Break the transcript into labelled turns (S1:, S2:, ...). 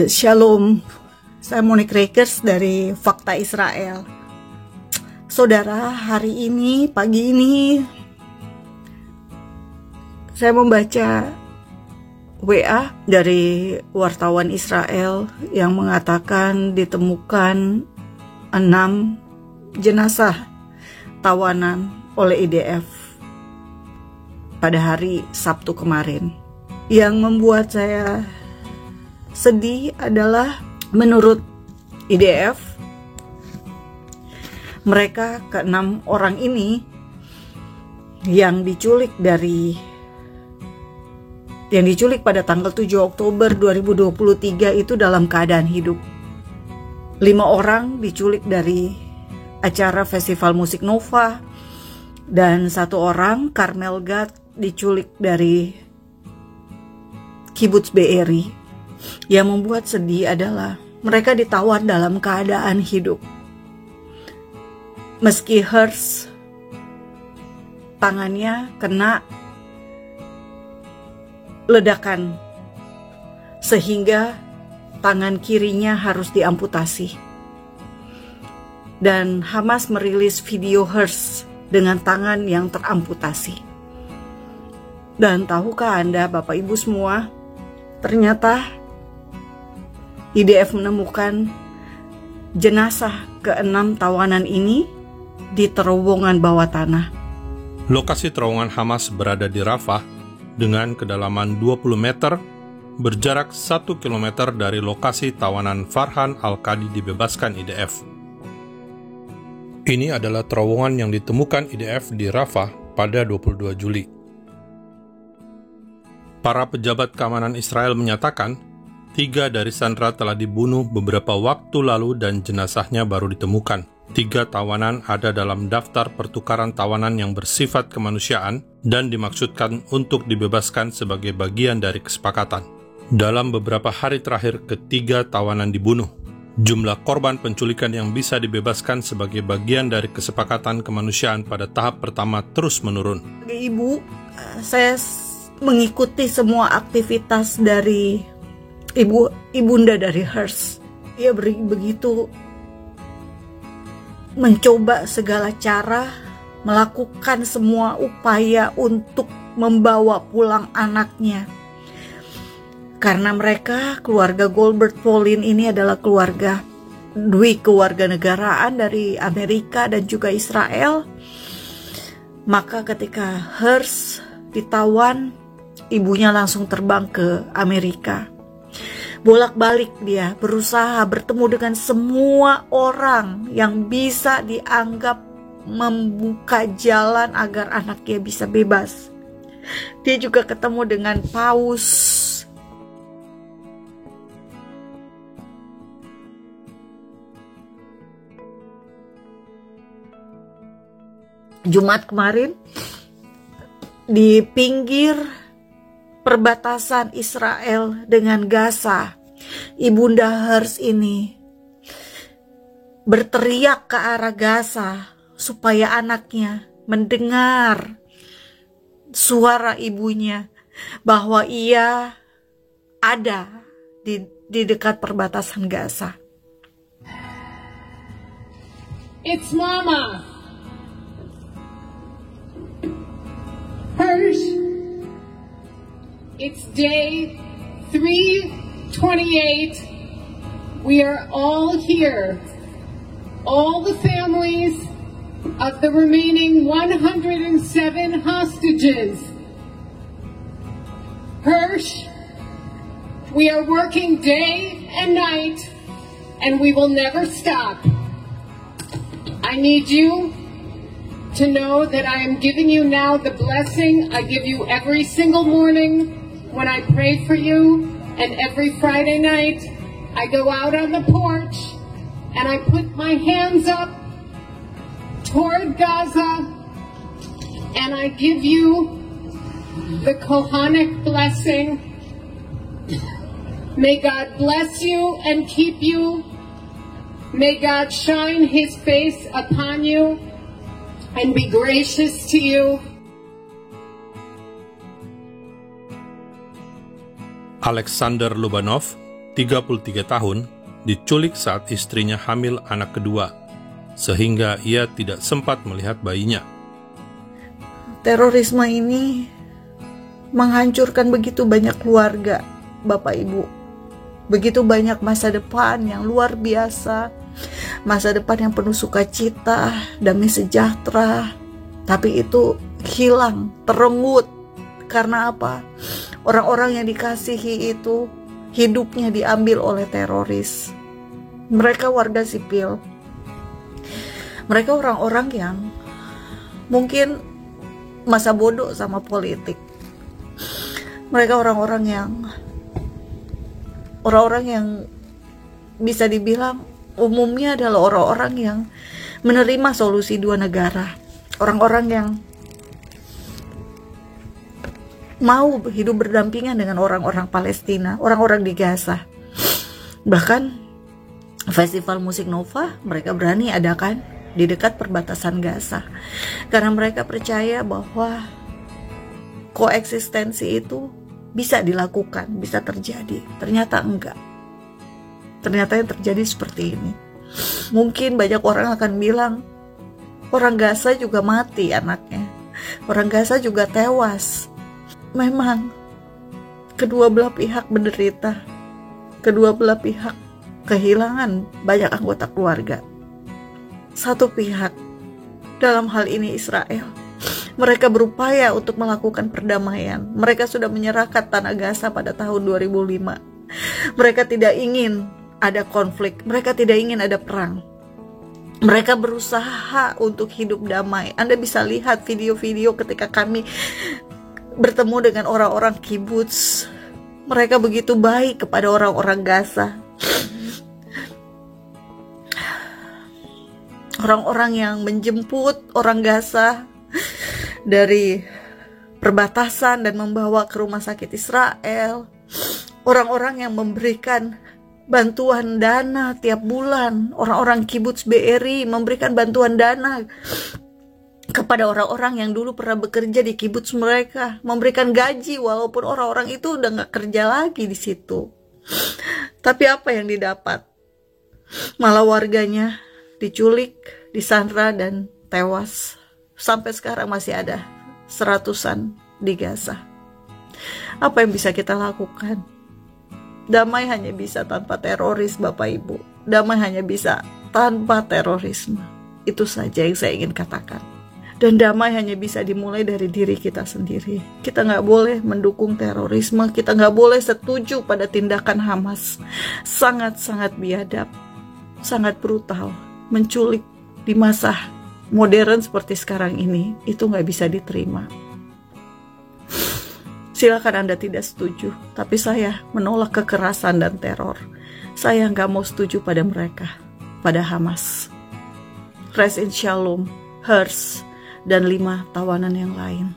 S1: Shalom, saya Monique Rakers dari Fakta Israel. Saudara, hari ini, pagi ini, saya membaca WA dari wartawan Israel yang mengatakan ditemukan 6 jenazah tawanan oleh IDF pada hari Sabtu kemarin. Yang membuat saya sedih adalah menurut IDF, mereka ke-6 orang ini yang diculik pada tanggal 7 Oktober 2023 itu dalam keadaan hidup. 5 orang diculik dari acara Festival Musik Nova, dan 1 orang, Carmel Gad, diculik dari Kibbutz Be'eri. Yang membuat sedih adalah mereka ditawan dalam keadaan hidup. Meski Hersh tangannya kena ledakan sehingga tangan kirinya harus diamputasi. Dan Hamas merilis video Hersh dengan tangan yang teramputasi. Dan tahukah Anda, Bapak Ibu semua, ternyata IDF menemukan jenazah ke-6 tawanan ini di terowongan bawah tanah.
S2: Lokasi terowongan Hamas berada di Rafah dengan kedalaman 20 meter, berjarak 1 km dari lokasi tawanan Farhan Al-Qadi dibebaskan IDF. Ini adalah terowongan yang ditemukan IDF di Rafah pada 22 Juli. Para pejabat keamanan Israel menyatakan 3 dari sandera telah dibunuh beberapa waktu lalu dan jenazahnya baru ditemukan. 3 tawanan ada dalam daftar pertukaran tawanan yang bersifat kemanusiaan dan dimaksudkan untuk dibebaskan sebagai bagian dari kesepakatan. Dalam beberapa hari terakhir, ketiga tawanan dibunuh. Jumlah korban penculikan yang bisa dibebaskan sebagai bagian dari kesepakatan kemanusiaan pada tahap pertama terus menurun.
S1: Ibu, saya mengikuti semua aktivitas dari ibunda dari Hersh. Ia begitu mencoba segala cara, melakukan semua upaya untuk membawa pulang anaknya. Karena mereka, keluarga Goldberg-Polin ini adalah keluarga kewarganegaraan dari Amerika dan juga Israel. Maka ketika Hersh ditawan, ibunya langsung terbang ke Amerika. Bolak-balik dia berusaha bertemu dengan semua orang yang bisa dianggap membuka jalan agar anaknya bisa bebas. Dia juga ketemu dengan Paus. Jumat kemarin di pinggir perbatasan Israel dengan Gaza, ibunda Hersh ini berteriak ke arah Gaza supaya anaknya mendengar suara ibunya bahwa ia ada di dekat perbatasan Gaza.
S3: It's Mama. Hersh. It's day 328. We are all here. All the families of the remaining 107 hostages. Hersh, we are working day and night, and we will never stop. I need you to know that I am giving you now the blessing I give you every single morning when I pray for you, and every Friday night I go out on the porch and I put my hands up toward Gaza and I give you the Kohanic blessing. May God bless you and keep you. May God shine His face upon you and be gracious to you.
S2: Alexander Lubanov, 33 tahun, diculik saat istrinya hamil anak kedua, sehingga ia tidak sempat melihat bayinya.
S1: Terorisme ini menghancurkan begitu banyak keluarga, Bapak Ibu. Begitu banyak masa depan yang luar biasa, masa depan yang penuh sukacita, damai sejahtera. Tapi itu hilang, terenggut. Karena apa? Orang-orang yang dikasihi itu hidupnya diambil oleh teroris. Mereka warga sipil. Mereka orang-orang yang mungkin masa bodoh sama politik. Mereka orang-orang yang bisa dibilang umumnya adalah orang-orang yang menerima solusi dua negara. Orang-orang yang mau hidup berdampingan dengan orang-orang Palestina, orang-orang di Gaza. Bahkan festival musik Nova mereka berani adakan di dekat perbatasan Gaza, karena mereka percaya bahwa koeksistensi itu bisa dilakukan, bisa terjadi. Ternyata enggak. Ternyata yang terjadi seperti ini. Mungkin banyak orang akan bilang, orang Gaza juga mati anaknya, orang Gaza juga tewas. Memang kedua belah pihak menderita, kedua belah pihak kehilangan banyak anggota keluarga. Satu pihak, dalam hal ini Israel, mereka berupaya untuk melakukan perdamaian. Mereka sudah menyerahkan tanah Gaza pada tahun 2005. Mereka tidak ingin ada konflik, mereka tidak ingin ada perang. Mereka berusaha untuk hidup damai. Anda bisa lihat video-video ketika kami bertemu dengan orang-orang kibuts. Mereka begitu baik kepada orang-orang Gaza. Orang-orang yang menjemput orang Gaza dari perbatasan dan membawa ke rumah sakit Israel. Orang-orang yang memberikan bantuan dana tiap bulan. Orang-orang kibuts BRI memberikan bantuan dana kepada orang-orang yang dulu pernah bekerja di kibuts mereka, memberikan gaji walaupun orang-orang itu udah gak kerja lagi di situ. Tapi apa yang didapat? Malah warganya diculik, disandra dan tewas. Sampai sekarang masih ada 100-an di Gaza. Apa yang bisa kita lakukan? Damai hanya bisa tanpa teroris, Bapak Ibu. Damai hanya bisa tanpa terorisme. Itu saja yang saya ingin katakan. Dan damai hanya bisa dimulai dari diri kita sendiri. Kita gak boleh mendukung terorisme. Kita gak boleh setuju pada tindakan Hamas. Sangat-sangat biadab, sangat brutal. Menculik di masa modern seperti sekarang ini, itu gak bisa diterima. Silakan Anda tidak setuju, tapi saya menolak kekerasan dan teror. Saya gak mau setuju pada mereka, pada Hamas. Rest in Shalom, Hersh, dan 5 tawanan yang lain.